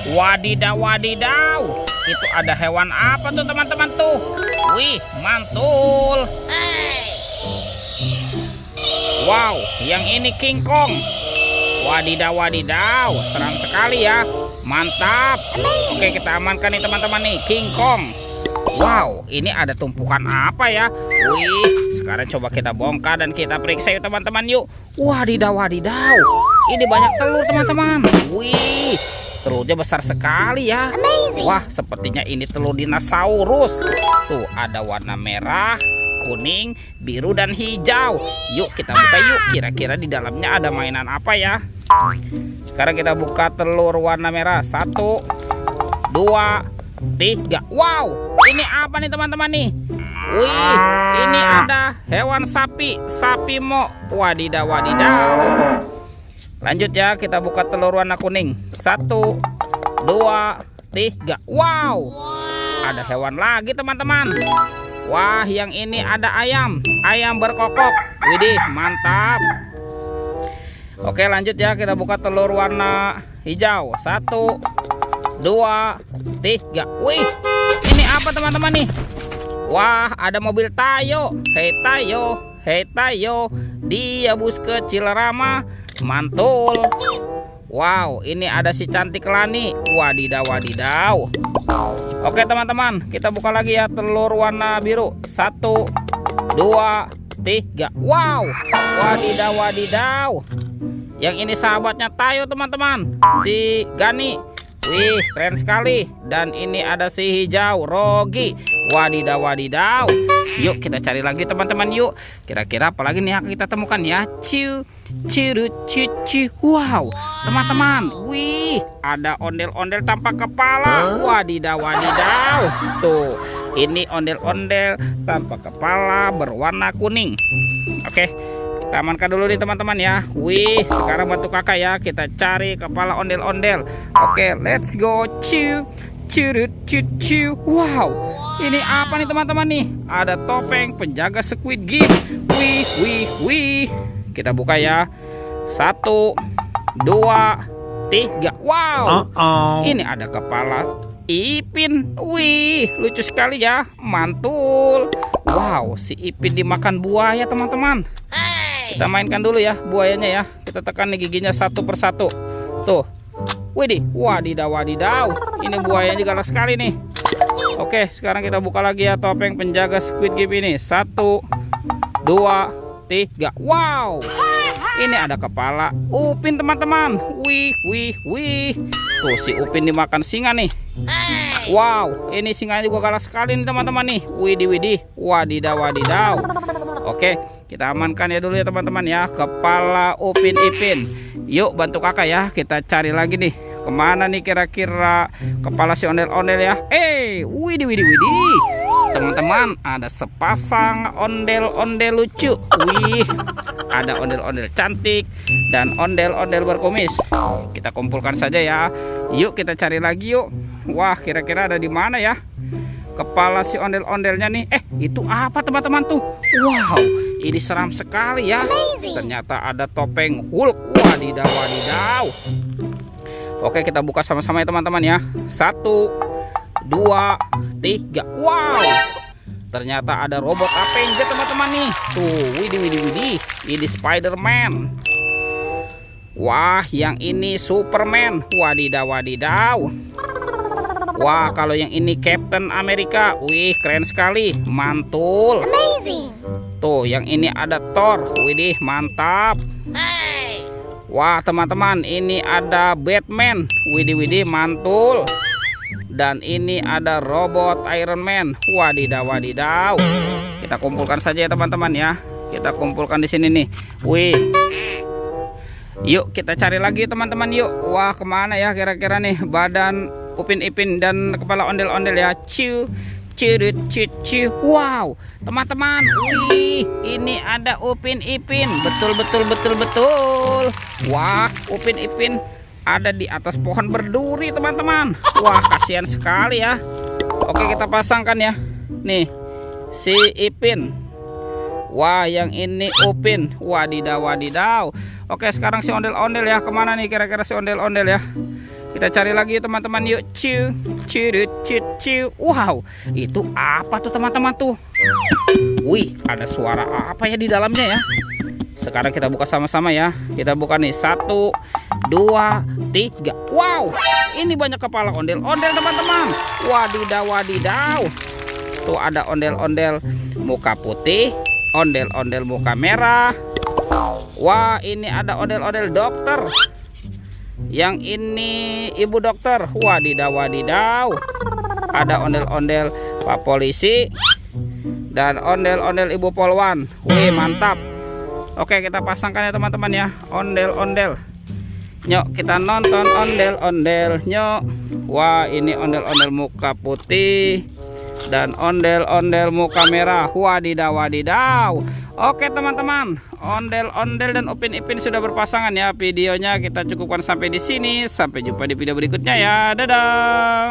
Wadidaw, wadidaw. Itu ada hewan apa tuh teman-teman tuh? Wih, mantul. Wow, yang ini King Kong. Wadidaw, wadidaw. Seram sekali ya. Mantap. Oke, kita amankan nih teman-teman nih, King Kong. Wow, ini ada tumpukan apa ya? Wih, sekarang coba kita bongkar dan kita periksa yuk teman-teman yuk. Wadidaw, wadidaw. Ini banyak telur teman-teman. Wih, telurnya besar sekali ya. Wah, sepertinya ini telur dinosaurus. Tuh, ada warna merah, kuning, biru, dan hijau. Yuk kita buka yuk. Kira-kira di dalamnya ada mainan apa ya? Sekarang kita buka telur warna merah. 1, 2, 3. Wow, ini apa nih teman-teman nih? Wih, ini ada hewan sapi, sapi mo. Wadidaw, wadidaw. Lanjut ya, kita buka telur warna kuning. 1, 2, 3. Wow, ada hewan lagi teman-teman. Wah, yang ini ada ayam, ayam berkokok. Widih, mantap. Oke, lanjut ya, kita buka telur warna hijau. 1, 2, 3. Wih, ini apa teman-teman nih? Wah, ada mobil Tayo. Hei Tayo, hei Tayo, dia bus kecil ramah. Mantul. Wow, ini ada si cantik Lani. Wadidaw, wadidaw. Oke teman-teman, kita buka lagi ya telur warna biru. 1, 2, 3. Wow, wadidaw, wadidaw. Yang ini sahabatnya Tayo teman-teman, si Gani. Wih, keren sekali. Dan ini ada si hijau, Rogi. Wadidaw, wadidaw. Yuk kita cari lagi teman-teman yuk. Kira-kira apa lagi nih yang kita temukan ya? Ciu, ciru, ciu. Wow, teman-teman. Wih, ada ondel-ondel tanpa kepala. Wadidaw, wadidaw. Tuh, ini ondel-ondel tanpa kepala berwarna kuning. Oke, kita amankan dulu nih teman-teman ya. Wih, sekarang bantu kakak ya, kita cari kepala ondel-ondel. Oke, let's go. Ciu, ciu, ciu. Wow, ini apa nih teman-teman nih? Ada topeng penjaga Squid Game. Wih, wih, wih. Kita buka ya. 1, 2, 3. Wow, ini ada kepala Ipin. Wih, lucu sekali ya. Mantul. Wow, si Ipin dimakan buaya teman-teman. Kita mainkan dulu ya buayanya ya. Kita tekan nih giginya satu persatu. Tuh. Widih, wadidaw, wadidaw. Ini buayanya galak sekali nih. Oke, sekarang kita buka lagi ya topeng penjaga Squid Game ini. 1, 2, 3. Wow, ini ada kepala Upin teman-teman. Wih, wih, wih. Tuh, si Upin dimakan singa nih. Wow, ini singanya juga galak sekali nih teman-teman nih. Widih, widih, wadidaw, wadidaw. Oke, kita amankan ya dulu ya teman-teman ya kepala Upin Ipin. Yuk bantu kakak ya, kita cari lagi nih. Kemana nih kira-kira kepala si ondel-ondel ya? Widih, widih, widih. Teman-teman, ada sepasang ondel-ondel lucu. Wih, ada ondel-ondel cantik dan ondel-ondel berkumis. Kita kumpulkan saja ya. Yuk kita cari lagi yuk. Wah, kira-kira ada di mana ya kepala si ondel-ondelnya nih? Itu apa teman-teman tuh? Wow, ini seram sekali ya. Ternyata ada topeng Hulk. Wadidaw, wadidaw. Oke, kita buka sama-sama ya teman-teman ya. 1, 2, 3. Wow, ternyata ada robot Avenger teman-teman nih. Tuh, widih, widih, widih. Ini Spider-Man. Wah, yang ini Superman. Wadidaw, wadidaw. Wah, kalau yang ini Captain America. Wih, keren sekali. Mantul. Tuh, yang ini ada Thor. Widih, mantap. Wah, teman-teman, ini ada Batman. Widih, widih, mantul. Dan ini ada robot Iron Man. Wadidaw, wadidaw. Kita kumpulkan saja ya teman-teman ya. Kita kumpulkan di sini nih. Wih. Yuk kita cari lagi teman-teman yuk. Wah, kemana ya kira-kira nih badan Upin Ipin dan kepala ondel-ondel ya. Ciu, ciu, ciu, ciu. Wow, teman-teman. Wih, ini ada Upin Ipin. Betul, betul, betul, betul. Wah, Upin Ipin ada di atas pohon berduri teman-teman. Wah, kasihan sekali ya. Oke, kita pasangkan ya. Nih, si Ipin. Wah, yang ini Upin. Wadidaw, wadidaw. Oke, sekarang si ondel-ondel ya. Kemana nih kira-kira si ondel-ondel ya? Kita cari lagi teman-teman, yuk. Ciu, ciu, ciu, ciu. Wow, itu apa tuh teman-teman tuh? Wih, ada suara apa ya di dalamnya ya? Sekarang kita buka sama-sama ya. Kita buka nih, 1, 2, 3. Wow, ini banyak kepala ondel-ondel teman-teman. Wadidaw, wadidaw. Tuh ada ondel-ondel muka putih, ondel-ondel muka merah. Wah, ini ada ondel-ondel dokter. Yang ini ibu dokter. Wadidaw, wadidaw. Ada ondel-ondel Pak Polisi dan ondel-ondel Ibu Polwan. Wih, mantap. Oke, kita pasangkan ya teman-teman ya, ondel-ondel. Nyok, kita nonton ondel-ondel. Nyok. Wah, ini ondel-ondel muka putih dan ondel-ondel muka merah. Wadidaw, wadidaw. Oke teman-teman, ondel-ondel dan Upin Ipin sudah berpasangan ya. Videonya kita cukupkan sampai di sini. Sampai jumpa di video berikutnya ya. Dadah.